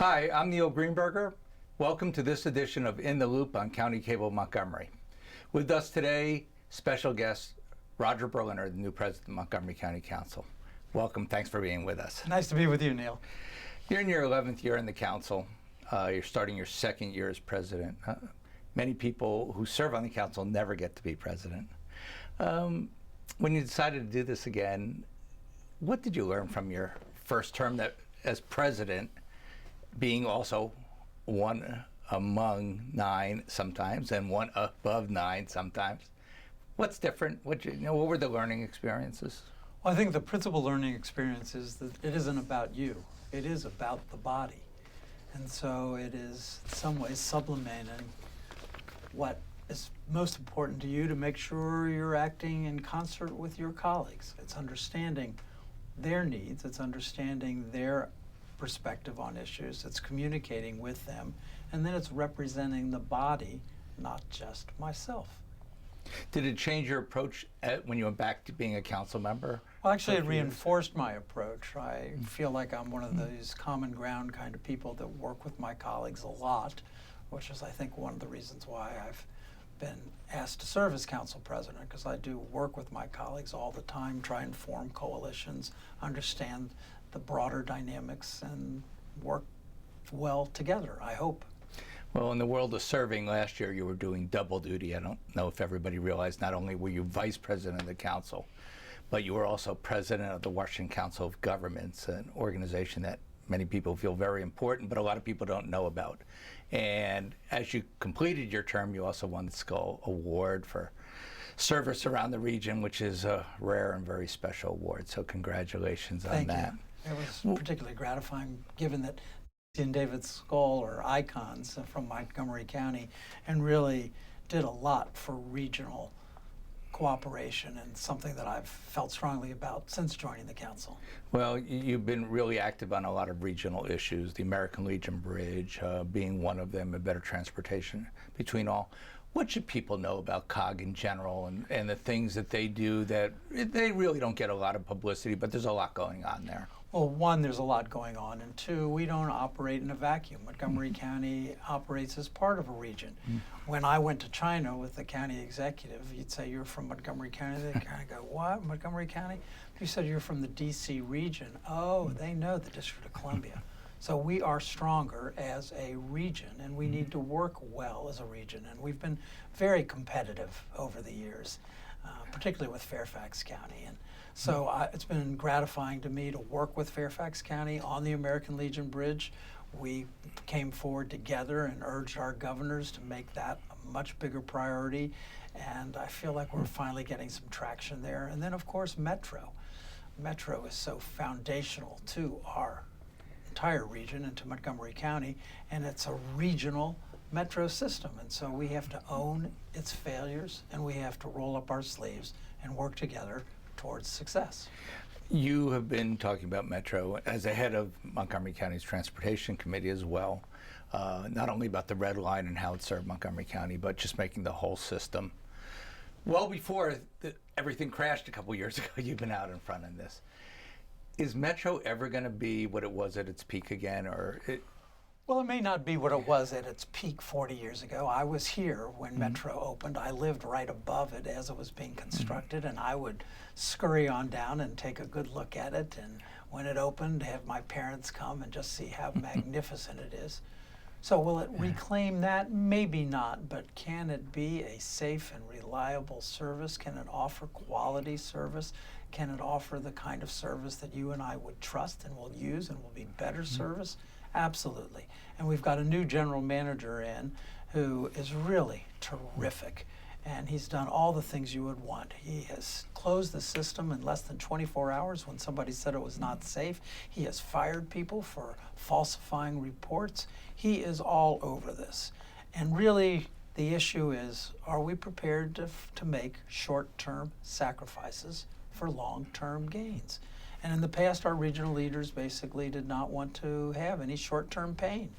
Hi, I'm Neil Greenberger. Welcome to this edition of In the Loop on County Cable Montgomery. With us today, special guest Roger Berliner, the new president of Montgomery County Council. Welcome, thanks for being with us. Nice to be with you, Neil. You're in your 11th year in the council. You're starting your second year as president. Many people who serve on the council never get to be president. When you decided to do this again, what did you learn from your first term as president, being also one among 9 sometimes and one above 9 sometimes? What's different? What were the learning experiences? Well, I think the principal learning experience is that it isn't about you. It is about the body. And so it is in some ways supplementing what is most important to you to make sure you're acting in concert with your colleagues. It's understanding their needs. It's understanding their perspective on issues. It's communicating with them. And then it's representing the body, not just myself. Did it change your approach when you went back to being a council member? Well, actually, it reinforced my approach. I feel like I'm one of these common ground kind of people that work with my colleagues a lot, which is, I think, one of the reasons why I've been asked to serve as council president, because I do work with my colleagues all the time, try and form coalitions, understand the broader dynamics, and work well together, I hope. Well, in the world of serving, last year you were doing double duty. I don't know if everybody realized not only were you vice president of the council, but you were also president of the Washington Council of Governments, an organization that many people feel very important, but a lot of people don't know about. And as you completed your term, you also won the Skull Award for service around the region, which is a rare and very special award. So congratulations on that. Thank you. It was particularly gratifying, given that and David Skull are icons from Montgomery County and really did a lot for regional cooperation, and something that I've felt strongly about since joining the council. Well, you've been really active on a lot of regional issues, the American Legion Bridge being one of them, and better transportation between all. What should people know about COG in general and the things that they do that they really don't get a lot of publicity, but there's a lot going on there? Well, one, there's a lot going on, and two, we don't operate in a vacuum. Montgomery County operates as part of a region. When I went to China with the county executive, you'd say, "You're from Montgomery County?" They kind of go, "What, Montgomery County?" You said, "You're from the DC region." Oh, they know the District of Columbia. So we are stronger as a region, and we need to work well as a region. And we've been very competitive over the years, particularly with Fairfax County. And so it's been gratifying to me to work with Fairfax County on the American Legion Bridge. We came forward together and urged our governors to make that a much bigger priority. And I feel like we're finally getting some traction there. And then, of course, Metro. Metro is so foundational to our entire region and to Montgomery County, and it's a regional metro system, and so we have to own its failures, and we have to roll up our sleeves and work together towards success. You have been talking about Metro as a head of Montgomery County's Transportation Committee as well, not only about the Red Line and how it served Montgomery County, but just making the whole system. Well, before everything crashed a couple years ago, you've been out in front of this. Is Metro ever going to be what it was at its peak again, or Well, it may not be what it was at its peak 40 years ago. I was here when Metro opened. I lived right above it as it was being constructed, and I would scurry on down and take a good look at it. And when it opened, have my parents come and just see how magnificent it is. So will it reclaim that? Maybe not, but can it be a safe and reliable service? Can it offer quality service? Can it offer the kind of service that you and I would trust and will use and will be better service? Absolutely. And we've got a new general manager in who is really terrific. And he's done all the things you would want. He has closed the system in less than 24 hours when somebody said it was not safe. He has fired people for falsifying reports. He is all over this. And really, the issue is, are we prepared to make short-term sacrifices for long-term gains? And in the past, our regional leaders basically did not want to have any short-term pain.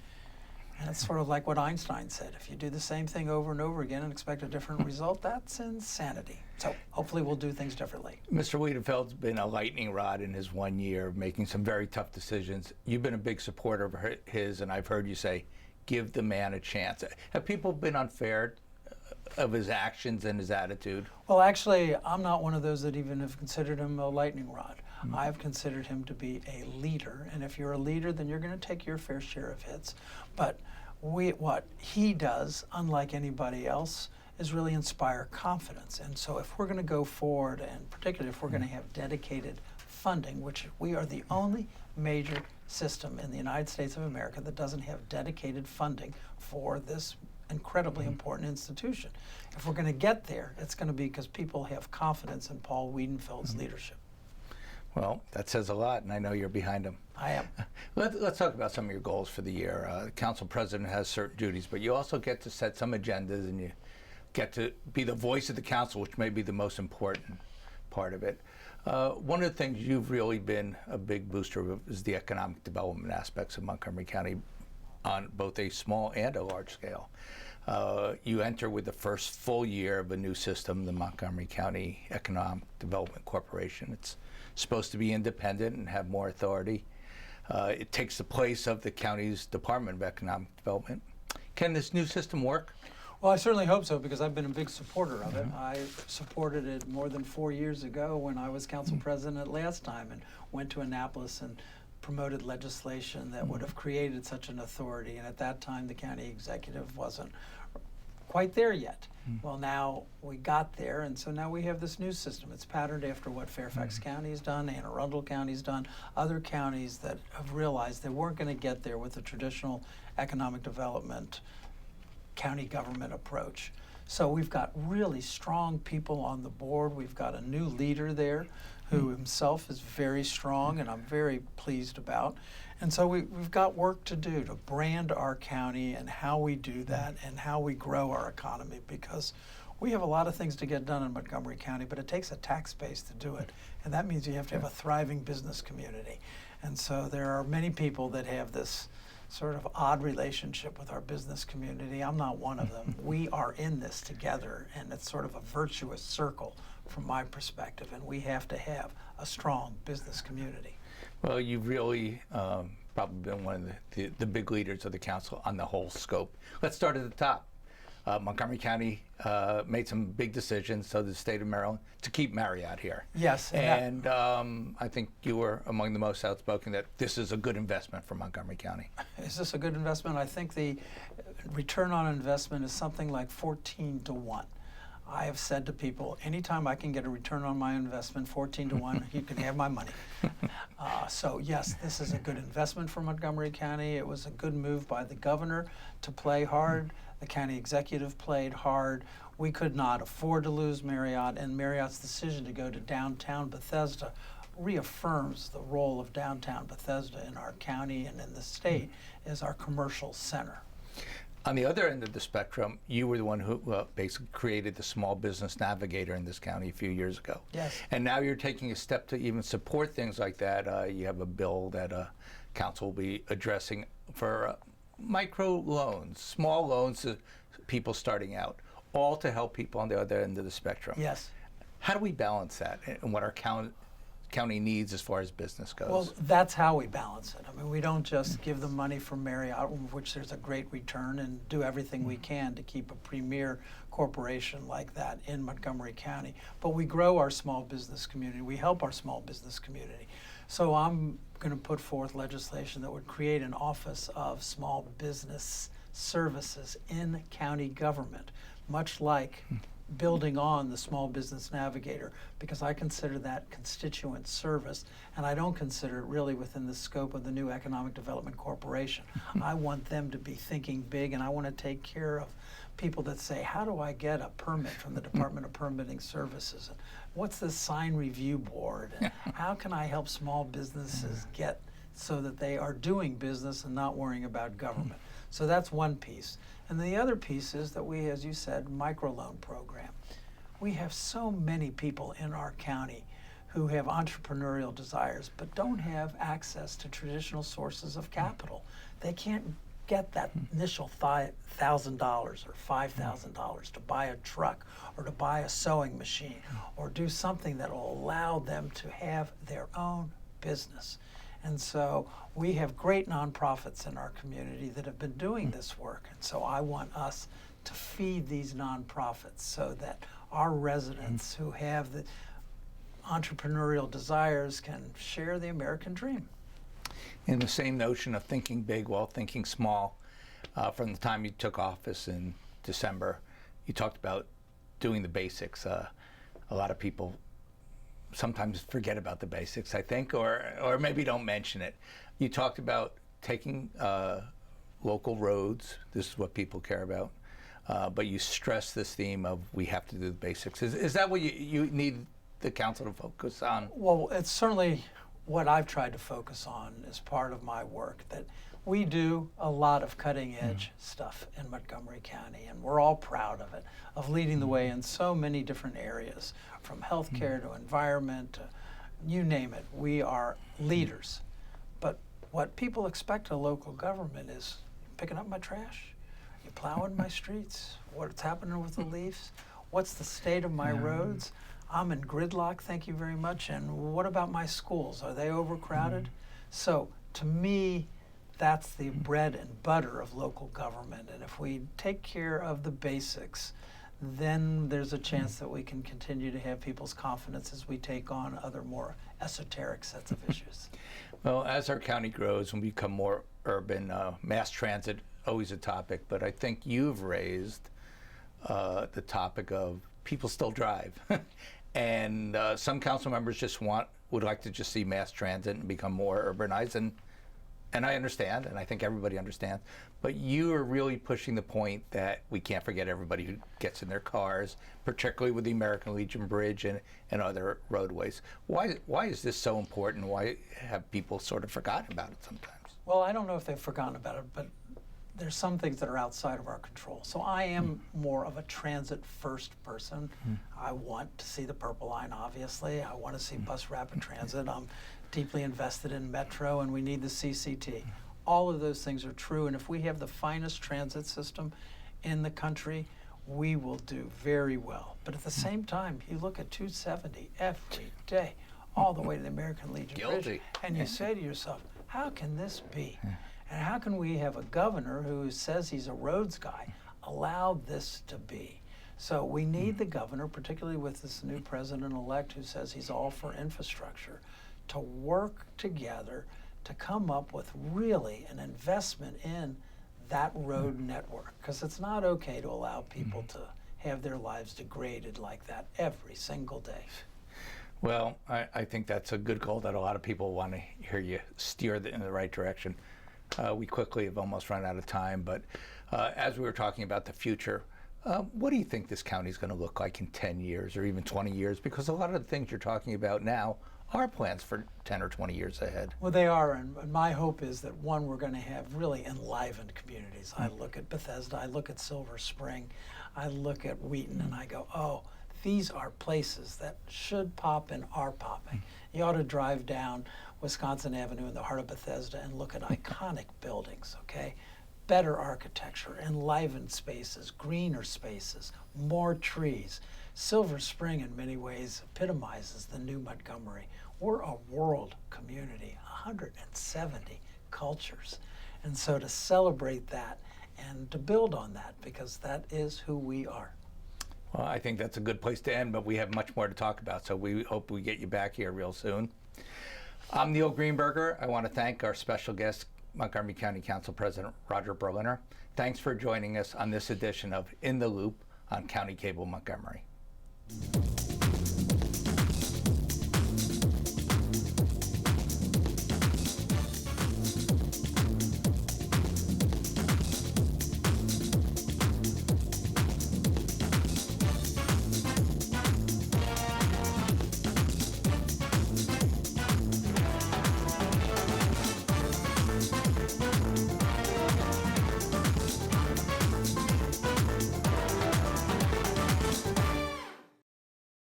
And it's sort of like what Einstein said, if you do the same thing over and over again and expect a different result, that's insanity. So hopefully we'll do things differently. Mr. Wiedefeld's been a lightning rod in his 1 year, making some very tough decisions. You've been a big supporter of his, and I've heard you say, give the man a chance. Have people been unfair of his actions and his attitude? Well, actually, I'm not one of those that even have considered him a lightning rod. I've considered him to be a leader, and if you're a leader, then you're going to take your fair share of hits. But what he does, unlike anybody else, is really inspire confidence. And so if we're going to go forward, and particularly if we're going to have dedicated funding, which we are the only major system in the United States of America that doesn't have dedicated funding for this incredibly important institution. If we're going to get there, it's going to be because people have confidence in Paul Wiedefeld's leadership. Well, that says a lot, and I know you're behind him. I am. Let's talk about some of your goals for the year. The council president has certain duties, but you also get to set some agendas, and you get to be the voice of the council, which may be the most important part of it. One of the things you've really been a big booster of is the economic development aspects of Montgomery County on both a small and a large scale. You enter with the first full year of a new system, the Montgomery County Economic Development Corporation. It's supposed to be independent and have more authority. It takes the place of the county's Department of Economic Development. Can this new system work? Well, I certainly hope so, because I've been a big supporter of it. I supported it more than 4 years ago when I was council president last time, and went to Annapolis and promoted legislation that would have created such an authority. And at that time, the county executive wasn't quite there yet. Well, now we got there, and so now we have this new system. It's patterned after what Fairfax County's done, Anne Arundel County's done, other counties that have realized they weren't going to get there with the traditional economic development county government approach. So we've got really strong people on the board. We've got a new leader there who himself is very strong, and I'm very pleased about. And so we've got work to do to brand our county and how we do that and how we grow our economy, because we have a lot of things to get done in Montgomery County, but it takes a tax base to do it. And that means you have to have a thriving business community. And so there are many people that have this sort of odd relationship with our business community. I'm not one of them. We are in this together, and it's sort of a virtuous circle from my perspective, and we have to have a strong business community. Well, you've really probably been one of the big leaders of the council on the whole scope. Let's start at the top. Montgomery County made some big decisions, so did the state of Maryland, to keep Marriott here. Yes. And I think you were among the most outspoken that this is a good investment for Montgomery County. Is this a good investment? I think the return on investment is something like 14 to 1. I have said to people, anytime I can get a return on my investment, 14 to 1, you can have my money. So yes, this is a good investment for Montgomery County. It was a good move by the governor to play hard. The county executive played hard. We could not afford to lose Marriott, and Marriott's decision to go to downtown Bethesda reaffirms the role of downtown Bethesda in our county and in the state as our commercial center. On the other end of the spectrum, you were the one who basically created the Small Business Navigator in this county a few years ago. Yes. And now you're taking a step to even support things like that. You have a bill that council will be addressing for micro loans, small loans to people starting out, all to help people on the other end of the spectrum. Yes. How do we balance that and what our county needs as far as business goes? Well, that's how we balance it. I mean, we don't just give them money from Marriott, of which there's a great return, and do everything we can to keep a premier corporation like that in Montgomery County. But we grow our small business community. We help our small business community. So I'm going to put forth legislation that would create an Office of Small Business Services in county government, much like building on the Small Business Navigator, because I consider that constituent service, and I don't consider it really within the scope of the new Economic Development Corporation. I want them to be thinking big, and I want to take care of people that say, how do I get a permit from the Department of Permitting Services? And what's the sign review board? And how can I help small businesses get so that they are doing business and not worrying about government? So that's one piece. And the other piece is that we, as you said, microloan program. We have so many people in our county who have entrepreneurial desires but don't have access to traditional sources of capital. They can't get that initial $1,000 or $5,000 to buy a truck or to buy a sewing machine or do something that will allow them to have their own business. And so we have great nonprofits in our community that have been doing this work. And so I want us to feed these nonprofits so that our residents who have the entrepreneurial desires can share the American dream. In the same notion of thinking big while thinking small, from the time you took office in December, you talked about doing the basics. A lot of people sometimes forget about the basics, I think, or maybe don't mention it. You talked about taking local roads. This is what people care about. But you stress this theme of we have to do the basics. Is that what you need the council to focus on? Well, it's certainly what I've tried to focus on as part of my work, that we do a lot of cutting edge stuff in Montgomery County, and we're all proud of it, of leading the way in so many different areas, from healthcare to environment, to you name it. We are leaders. But what people expect of local government is picking up my trash, you plowing my streets, what's happening with the leaves, what's the state of my roads. I'm in gridlock, thank you very much. And what about my schools? Are they overcrowded? So to me, that's the bread and butter of local government. And if we take care of the basics, then there's a chance that we can continue to have people's confidence as we take on other more esoteric sets of issues. Well, as our county grows and we become more urban, mass transit, always a topic, but I think you've raised the topic of people still drive. And some council members would like to just see mass transit and become more urbanized, and I understand, and I think everybody understands, but you are really pushing the point that we can't forget everybody who gets in their cars, particularly with the American Legion Bridge and other roadways. Why is this so important? Why have people sort of forgotten about it sometimes? Well, I don't know if they've forgotten about it, but there's some things that are outside of our control. So I am more of a transit-first person. I want to see the Purple Line, obviously. I want to see bus rapid transit. I'm deeply invested in Metro, and we need the CCT. All of those things are true, and if we have the finest transit system in the country, we will do very well. But at the same time, you look at 270 every day, all the way to the American Legion Bridge, and you say to yourself, how can this be? And how can we have a governor who says he's a roads guy allow this to be? So we need the governor, particularly with this new president-elect who says he's all for infrastructure, to work together to come up with really an investment in that road network. Because it's not okay to allow people to have their lives degraded like that every single day. Well, I think that's a good goal that a lot of people want to hear you steer in the right direction. We quickly have almost run out of time, but as we were talking about the future, what do you think this county is going to look like in 10 years or even 20 years? Because a lot of the things you're talking about now are plans for 10 or 20 years ahead. Well, they are, and my hope is that, one, we're going to have really enlivened communities. I look at Bethesda, I look at Silver Spring, I look at Wheaton, and I go, oh, these are places that should pop and are popping. You ought to drive down Wisconsin Avenue in the heart of Bethesda and look at iconic buildings, okay? Better architecture, enlivened spaces, greener spaces, more trees. Silver Spring in many ways epitomizes the new Montgomery. We're a world community, 170 cultures. And so to celebrate that and to build on that, because that is who we are. Well, I think that's a good place to end, but we have much more to talk about, so we hope we get you back here real soon. I'm Neil Greenberger. I want to thank our special guest, Montgomery County Council President Roger Berliner. Thanks for joining us on this edition of In the Loop on County Cable Montgomery.